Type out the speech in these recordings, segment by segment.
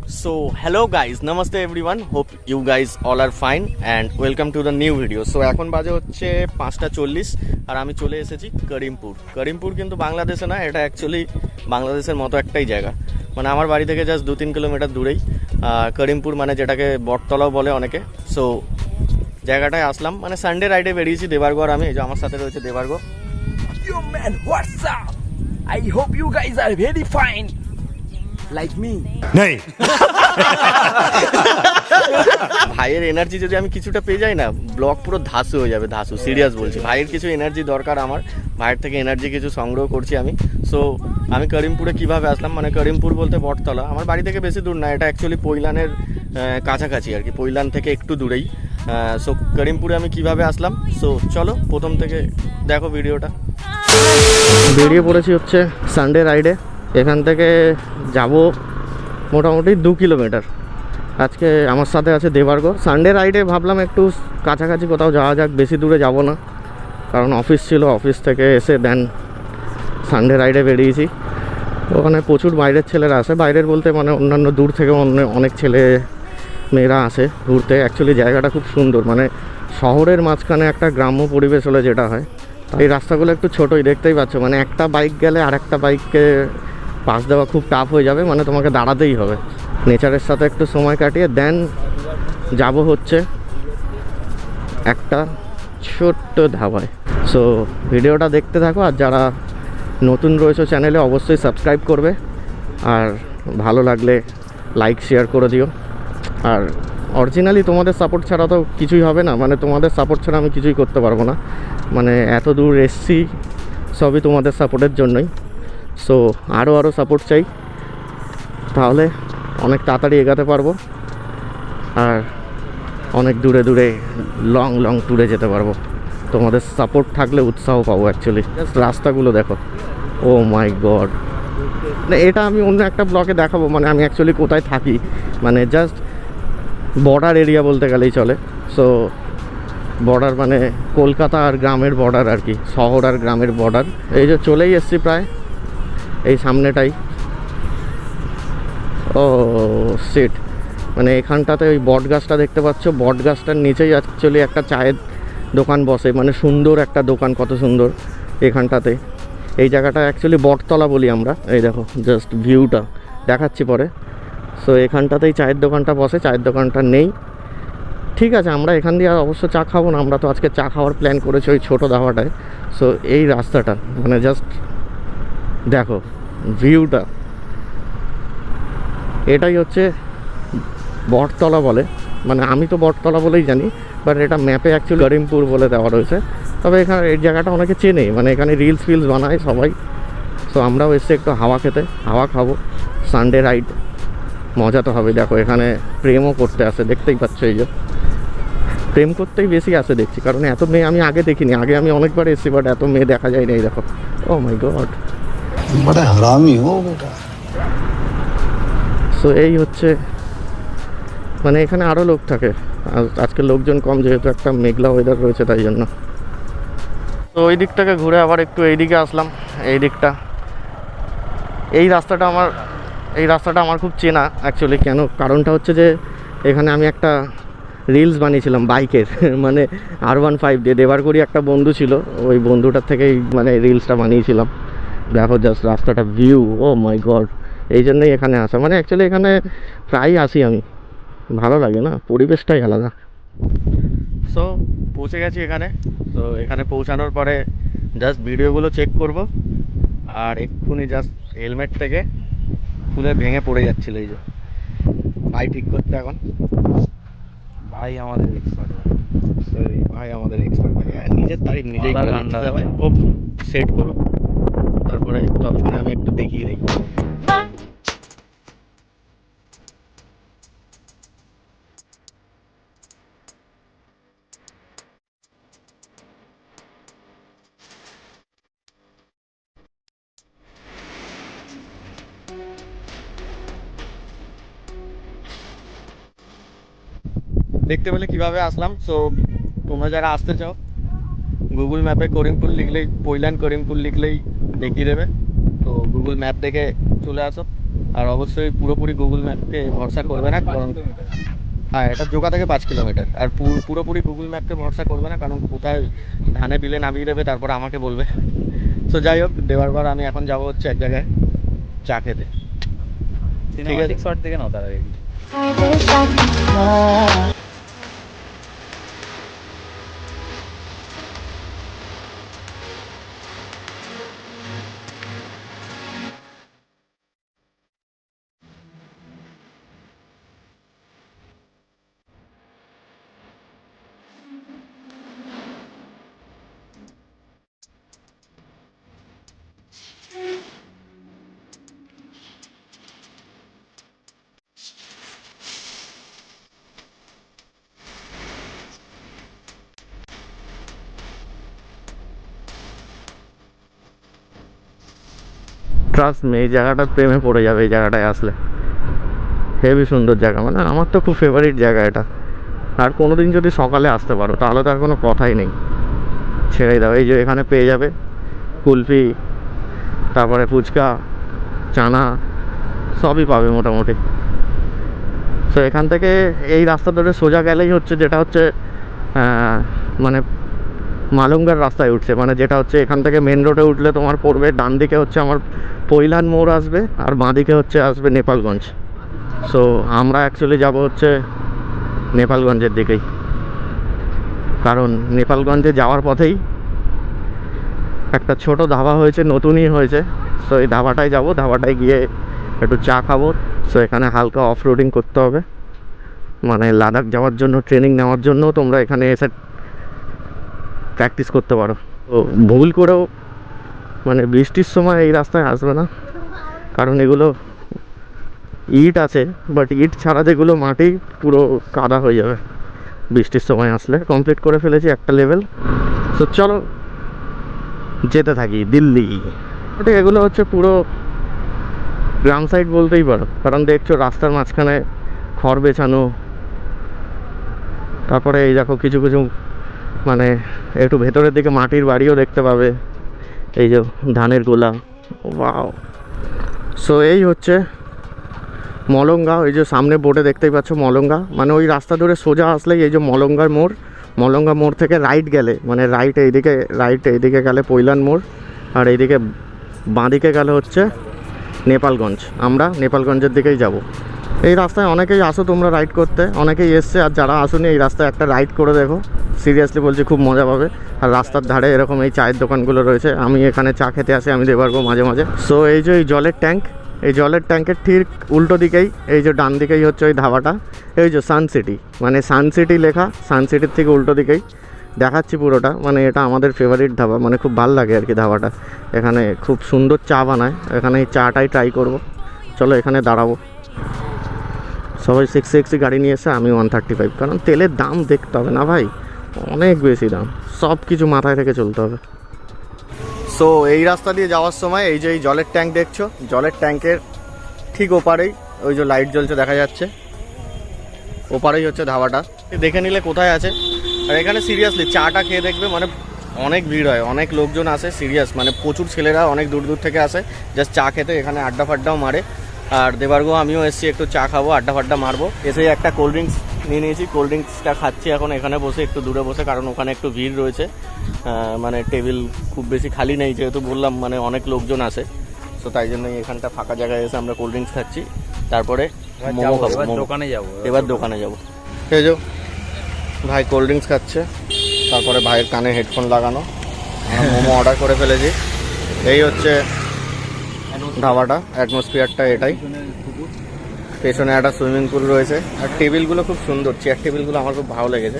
So hello guys, namaste everyone. Hope you guys all are fine and welcome to the new video. So এখন বাজে হচ্ছে 5:40 আর আমি চলে এসেছি করিমপুর। করিমপুর কিন্তু বাংলাদেশে না, এটা অ্যাকচুয়ালি বাংলাদেশের মতো একটাই জায়গা। মানে আমার বাড়ি থেকে জাস্ট 2-3 কিলোমিটার দূরেই করিমপুর, মানে যেটাকে বটতলাও বলে অনেকে। সো জায়গাটায় আসলাম, মানে সানডে রাইডে বেরিয়েছি দেবার্গ আর আমি। এই যে আমার সাথে রয়েছে Debarg. Yo man, what's up? I hope you guys are very fine. Like me. नहीं ভাইয়ের এনার্জি যদি আমি কিছুটা পেয়ে যাই না, ব্লগ পুরো ধাসু হয়ে যাবে, ধাসু। সিরিয়াস বলছি, ভাইয়ের কিছু এনার্জি দরকার আমার, ভাইয়ের থেকে এনার্জি কিছু সংগ্রহ করছি আমি। সো আমি করিমপুরে কিভাবে আসলাম, মানে করিমপুর বলতে বটতলা, আমার বাড়ি থেকে বেশি দূর না, এটা অ্যাকচুয়ালি পৈলানের কাছাকাছি আর কি, পৈলান থেকে একটু দূরেই। সো করিমপুরে আমি কিভাবে আসলাম, সো চলো প্রথম থেকে দেখো ভিডিওটা। বেরিয়ে পড়েছি হচ্ছে সানডে রাইডে। এখান থেকে যাব মোটামুটি 2 কিলোমিটার। আজকে আমার সাথে আছে দেবার্গ। সানডে রাইডে ভাবলাম একটু কাছাকাছি কোথাও যাওয়া যাক, বেশি দূরে যাব না, কারণ অফিস ছিল, অফিস থেকে এসে দেন সানডে রাইডে বেরিয়েছি। ওখানে প্রচুর বাইরের ছেলেরা আসে, বাইরের বলতে মানে অন্যান্য দূর থেকে অনেক ছেলে মেয়েরা আসে ঘুরতে। অ্যাকচুয়ালি জায়গাটা খুব সুন্দর, মানে শহরের মাঝখানে একটা গ্রাম্য পরিবেশ হলে যেটা হয়। এই রাস্তাগুলো একটু ছোটোই, দেখতেই পাচ্ছ, মানে একটা বাইক গেলে আর একটা বাইককে পাস দেওয়া খুব টাফ হয়ে যাবে, মানে তোমাকে দাঁড়াতেই হবে। নেচারের সাথে একটু সময় কাটিয়ে দেন যাব হচ্ছে একটা ছোট্ট ধাবায়। সো ভিডিওটা দেখতে থাকো, আর যারা নতুন রয়েছে চ্যানেলে অবশ্যই সাবস্ক্রাইব করবে, আর ভালো লাগলে লাইক শেয়ার করে দিও। আর অরিজিনালি তোমাদের সাপোর্ট ছাড়া তো কিছুই হবে না, মানে তোমাদের সাপোর্ট ছাড়া আমি কিছুই করতে পারবো না। মানে এত দূর এসছি সবই তোমাদের সাপোর্টের জন্যই। সো আরও সাপোর্ট চাই, তাহলে অনেক তাড়াতাড়ি এগাতে পারবো আর অনেক দূরে দূরে লং ট্যুরে যেতে পারবো। তোমাদের সাপোর্ট থাকলে উৎসাহ পাবো অ্যাকচুয়ালি। জাস্ট রাস্তাগুলো দেখো, ও মাই গড। না, এটা আমি অন্য একটা ব্লগে দেখাবো, মানে আমি অ্যাকচুয়ালি কোথায় থাকি, মানে জাস্ট বর্ডার এরিয়া বলতে গেলেই চলে। সো বর্ডার মানে কলকাতা আর গ্রামের বর্ডার আর কি, শহর আর গ্রামের বর্ডার। এই যে চলেই এসছি প্রায়, এই সামনেটাই। ও সিট, মানে এখানটাতে ওই বট গাছটা দেখতে পাচ্ছ, বট গাছটার নিচেই অ্যাকচুয়ালি একটা চায়ের দোকান বসে, মানে সুন্দর একটা দোকান, কত সুন্দর এখানটাতে। এই জায়গাটা অ্যাকচুয়ালি বটতলা বলি আমরা। এই দেখো জাস্ট ভিউটা দেখাচ্ছি পরে। সো এখানটাতেই চায়ের দোকানটা বসে, চায়ের দোকানটা নেই, ঠিক আছে। আমরা এখান দিয়ে আর অবশ্য চা খাবো না, আমরা তো আজকে চা খাওয়ার প্ল্যান করেছি ওই ছোটো ধাবাটায়। সো এই রাস্তাটা মানে জাস্ট দেখো ভিউটা, এটাই হচ্ছে বটতলা বলে, মানে আমি তো বটতলা বলেই জানি, বাট এটা ম্যাপে অ্যাকচুয়ালি করিমপুর বলে দেওয়া রয়েছে। তবে এখানে এই জায়গাটা অনেকে চেনে, মানে এখানে রিলস বানায় সবাই। সো আমরাও এসে একটু হাওয়া খেতে, হাওয়া খাবো, সানডে রাইড, মজা তো হবে। দেখো এখানে প্রেমও করতে আসে, দেখতেই পাচ্ছ, এই যে প্রেম করতেই বেশি আসে দেখছি, কারণ এত মেয়ে আমি আগে দেখিনি। আগে আমি অনেকবার এসেছি, বাট এত মেয়ে দেখা যায় না। এই দেখো, ও মাই গড, बड़ा हरामी हो बेटा। সো এই হচ্ছে, মানে এখানে আরও লোক থাকে, আজকে লোকজন কম, যেহেতু একটা মেঘলা ওয়েদার রয়েছে তাই জন্য। তো ওই দিকটাকে ঘুরে আবার একটু এই দিকে আসলাম। এই দিকটা, এই রাস্তাটা আমার খুব চেনা অ্যাকচুয়ালি। কেন, কারণটা হচ্ছে যে এখানে আমি একটা রিলস বানিয়েছিলাম বাইকের, মানে R15 দিয়ে। দেবারগড়ি একটা বন্ধু ছিল, ওই বন্ধুটার থেকেই মানে রিলসটা বানিয়েছিলাম। দেখো জাস্ট রাস্তাটা, ভিউ, ও মাই গড। এই জন্যই এখানে আসা, মানে অ্যাকচুয়ালি এখানে প্রায়ই আসি আমি, ভালো লাগে না, পরিবেশটাই আলাদা। সো পৌঁছে গেছি এখানে। তো এখানে পৌঁছানোর পরে জাস্ট ভিডিওগুলো চেক করব, আর এক্ষুনি জাস্ট হেলমেট থেকে খুলে ভেঙে পড়ে যাচ্ছিল। এই যে ভাই ঠিক করতে, এখন ভাই আমাদের এক্সপার্ট। ভাই আমাদের এক্সপার্ট, ভাই নিজের তারিফ নিজেই করে দিতে হয়। ও সেট করুক, তারপরে ততক্ষণে আমি একটু দেখিয়ে দিই। দেখতে পেলে কিভাবে আসলাম। সো তোমরা যারা আসতে চাও, গুগল ম্যাপে করিমপুর লিখলেই, পৈলান করিমপুর লিখলেই দেখিয়ে দেবে। তো গুগল ম্যাপ দেখে চলে আসো। আর অবশ্যই পুরোপুরি গুগল ম্যাপকে ভরসা করবে না, কারণ হ্যাঁ এটা জোকা থেকে 5 কিলোমিটার। আর পুরোপুরি গুগল ম্যাপকে ভরসা করবে না, কারণ কোথায় ধানে বিলে নামিয়ে দেবে তারপর আমাকে বলবে। তো যাই হোক, দেওয়ার পর আমি এখন যাবো হচ্ছে এক জায়গায় চা খেতে। ঠিক আছে, শর্ট দেখে নাও তার আগে। ট্রাস্ট মি, এই জায়গাটার প্রেমে পড়ে যাবে এই জায়গাটায় আসলে। হেভি সুন্দর জায়গা, মানে আমার তো খুব ফেভারিট জায়গা এটা। আর কোনো দিন যদি সকালে আসতে পারো তাহলে তো আর কোনো কথাই নেই, ছেড়েই দাও। এই যে এখানে পেয়ে যাবে কুলফি, তারপরে ফুচকা, চানা, সবই পাবে মোটামুটি। তো এখান থেকে এই রাস্তা ধরে সোজা গেলেই হচ্ছে, যেটা হচ্ছে মানে মালুঙ্গার রাস্তায় উঠছে, মানে যেটা হচ্ছে এখান থেকে মেন রোডে উঠলে তোমার পড়বে ডান দিকে হচ্ছে আমার পৈলান মোড় আসবে, আর বাঁ দিকে হচ্ছে আসবে নেপালগঞ্জ। সো আমরা অ্যাকচুয়ালি যাব হচ্ছে নেপালগঞ্জের দিকেই, কারণ নেপালগঞ্জে যাওয়ার পথেই একটা ছোট ধাবা হয়েছে, নতুনই হয়েছে। সো এই ধাবাটায় যাব, ধাবাটায় গিয়ে একটু চা খাবো। সো এখানে হালকা অফ রোডিং করতে হবে, মানে লাদাখ যাওয়ার জন্য ট্রেনিং নেওয়ার জন্য তোমরা এখানে এসে প্র্যাকটিস করতে পারো। তো ভুল করেও মানে বৃষ্টির সময় এই রাস্তায় আসবে না, কারণ এগুলো ইট আছে, বাট ইট ছাড়া যেগুলো মাটি পুরো কাদা হয়ে যাবে বৃষ্টির সময় আসলে। কমপ্লিট করে ফেলেছি একটা লেভেল। তো চলো যেতে থাকি দিল্লি। ওটা এগুলো হচ্ছে পুরো গ্রাম সাইড বলতেই পারো, কারণ দেখছো রাস্তার মাঝখানে খড় বেছানো, তারপরে এই দেখো কিছু কিছু মানে একটু ভেতরের দিকে মাটির বাড়িও দেখতে পাবে, এই যে ধানের গোলা। ওয়াও! সো এই হচ্ছে মলঙ্গা, ওই যে সামনে বোর্ডে দেখতেই পাচ্ছ মলঙ্গা, মানে ওই রাস্তা ধরে সোজা আসলেই এই যে মলঙ্গার মোড়। মলঙ্গা মোড় থেকে রাইট গেলে, মানে রাইট এইদিকে গেলে পৈলান মোড়, আর এইদিকে বাঁদিকে গেলে হচ্ছে নেপালগঞ্জ। আমরা নেপালগঞ্জের দিকেই যাব। এই রাস্তায় অনেকেই আসো তোমরা রাইড করতে, অনেকেই এসছে, আর যারা আসোনি এই রাস্তায় একটা রাইড করে দেখো, সিরিয়াসলি বলছি খুব মজা পাবে। আর রাস্তার ধারে এরকম এই চায়ের দোকানগুলো রয়েছে, আমি এখানে চা খেতে আসি, আমি দেবার্গো মাঝে মাঝে। সো এই যে এই জলের ট্যাঙ্ক, এই জলের ট্যাঙ্কের ঠিক উল্টো দিকেই এই যে ডান দিকেই হচ্ছে ওই ধাবাটা, এই যে সানসিটি, মানে সানসিটি লেখা, সানসিটির থেকে উল্টো দিকেই দেখাচ্ছি পুরোটা। মানে এটা আমাদের ফেভারিট ধাবা, মানে খুব ভালো লাগে আর কি ধাবাটা। এখানে খুব সুন্দর চা বানায়, এখানে এই চাটাই ট্রাই করব। চলো এখানে দাঁড়াবো। সবাই 660 গাড়ি নিয়ে এসে, আমি 135, কারণ তেলের দাম দেখতে হবে না ভাই, অনেক বেশি দাম, সব কিছু মাথায় রেখে চলতে হবে। সো এই রাস্তা দিয়ে যাওয়ার সময় এই যে এই জলের ট্যাঙ্ক দেখছো, জলের ট্যাঙ্কের ঠিক ওপারেই ওই যে লাইট জ্বলছে দেখা যাচ্ছে, ওপারেই হচ্ছে ধাবাটা। দেখে নিলে কোথায় আছে। আর এখানে সিরিয়াসলি চাটা খেয়ে দেখবে, মানে অনেক ভিড় হয়, অনেক লোকজন আসে, সিরিয়াস মানে প্রচুর ছেলেরা অনেক দূর দূর থেকে আসে জাস্ট চা খেতে। এখানে আড্ডা ফাড্ডাও মারে। আর দেবার্গো আমিও এসেছি একটু চা খাবো, আড্ডা ফাড্ডা মারবো। এসে একটা কোল্ড ড্রিঙ্কস নিয়ে নিয়েছি, কোল্ড ড্রিঙ্কসটা খাচ্ছি এখন এখানে বসে, একটু দূরে বসে, কারণ ওখানে একটু ভিড় রয়েছে, মানে টেবিল খুব বেশি খালি নেই, যেহেতু বললাম মানে অনেক লোকজন আসে। তো তাই জন্যই এখানটা ফাঁকা জায়গায় এসে আমরা কোল্ড ড্রিঙ্কস খাচ্ছি, তারপরে মোমো খাবো। দোকানে যাবো, এবার দোকানে যাবো। এই যে ভাই কোল্ড ড্রিঙ্কস খাচ্ছে, তারপরে ভাইয়ের কানে হেডফোন লাগানো, মোমো অর্ডার করে ফেলেছি। এই হচ্ছে ধাবাটা, অ্যাটমসফিয়ারটা এটাই। পেছনে একটা সুইমিং পুল রয়েছে, আর টেবিলগুলো খুব সুন্দর, চেয়ার টেবিলগুলো আমার খুব ভালো লেগেছে।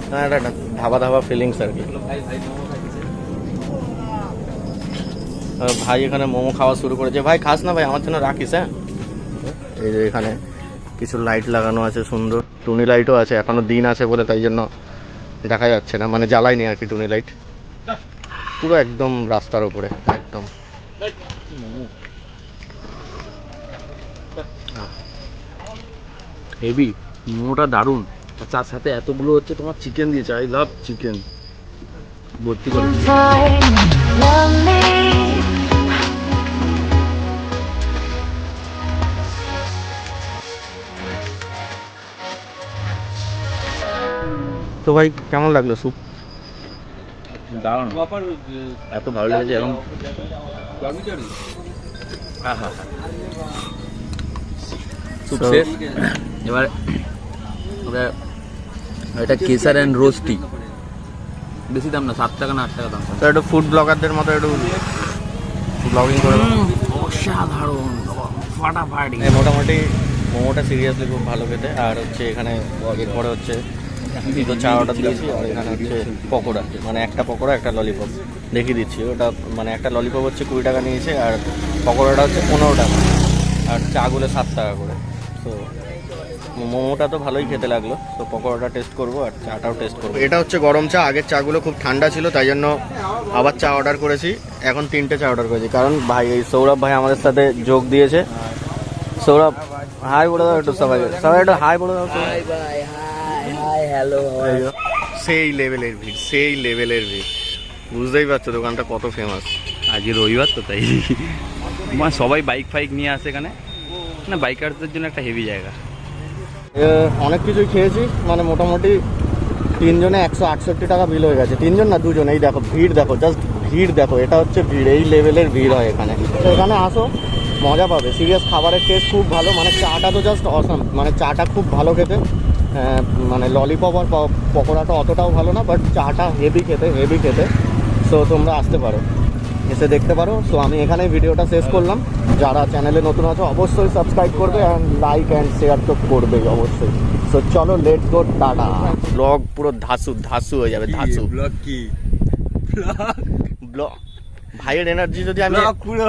হ্যাঁ, একটা ধাবা ধাবা ফিলিংস আর কি। ভাই এখানে মোমো খাওয়া শুরু করেছে। ভাই খাস না ভাই, আমার জন্য রাখিস। হ্যাঁ, এই যে এখানে কিছু লাইট লাগানো আছে, সুন্দর টুনি লাইটও আছে, এখনো দিন আছে বলে তাই জন্য দেখা যাচ্ছে না, মানে জ্বালাইনি আর কি টুনি লাইট। পুরো একদম রাস্তার উপরে একদম। হেভি মোমোটা দারুণ, তার সাথে এতগুলো হচ্ছে তোমার চিকেন দিয়েছে। আই লাভ চিকেন, ভর্তি করে। তো ভাই কেমন লাগলো স্যুপ? দারুণ, এত ভালো লেগেছে এবং স্যুপ So, শেষ। এবার এটা কেসার অ্যান্ড রোস্টি, বেশি দাম না, 7 টাকা না 8 টাকা দাম। তো একটু ফুড ব্লগারদের মতো একটু ব্লগিং করে দাও। অসাধারণ, ফাটাফাটি। মোটামুটি মোমোটা সিরিয়াসলি খুব ভালো খেতে। আর হচ্ছে এখানে এরপরে হচ্ছে দুটো চা অর্ডার দিয়েছি, আর এখানে হচ্ছে পকোড়া, মানে একটা পকোড়া একটা ললিপপ দেখিয়ে দিচ্ছি। ওটা মানে একটা ললিপপ হচ্ছে 20 টাকা নিয়েছে, আর পকোড়াটা হচ্ছে 15 টাকা, আর চাগুলো 7 টাকা করে। তো মোমোটা তো ভালোই খেতে লাগলো, তো পকোড়াটা টেস্ট করবো আর চাটাও টেস্ট করবো। এটা হচ্ছে গরম চা, আগের চাগুলো খুব ঠান্ডা ছিল তাই জন্য আবার চা অর্ডার করেছি। এখন 3টে চা অর্ডার করেছি, কারণ ভাই এই সৌরভ ভাই আমাদের সাথে যোগ দিয়েছে। সৌরভ হাই বলে দাও একটু, সবাই সবাই একটু হাই বলে দাও। High by, hi hello. সেই লেভেলের ভিড়, সেই লেভেলের ভিড়, বুঝতেই পারছো দোকানটা কত ফেমাস। আজকে রবিবার তো তাই মানে সবাই বাইক ফাইক নিয়ে আসে এখানে, না বাইকারদের জন্য একটা হেভি জায়গা। অনেক কিছুই খেয়েছি, মানে মোটামুটি 3 জনে 168 টাকা বিল হয়ে গেছে। 3 জন না 2 জন, এই দেখো ভিড় দেখো, জাস্ট ভিড় দেখো, এটা হচ্ছে ভিড়, এই লেভেলের ভিড় হয় এখানে। তো এখানে আসো, মজা পাবে। সিরিয়াস খাবারের টেস্ট খুব ভালো, মানে চাটা তো জাস্ট অসাম, মানে চাটা খুব ভালো খেতে। মানে ললিপপ আর পকোড়াটা অতটাও ভালো না, বাট চাটা হেভি খেতে। সো তোমরা আসতে পারো, এসে দেখতে পারো। সো আমি এখানেই ভিডিওটা শেষ করলাম। যারা চ্যানেলে নতুন আছো অবশ্যই সাবস্ক্রাইব করবে, অ্যান্ড লাইক অ্যান্ড শেয়ার তো করবেই অবশ্যই। সো চলো, লেটস গো, টাটা। ব্লগ পুরো ধাসু হয়ে যাবে, ধাসু। ব্লগ কি? ব্লগ ভাইয়ের এনার্জি যদি আমি পুরো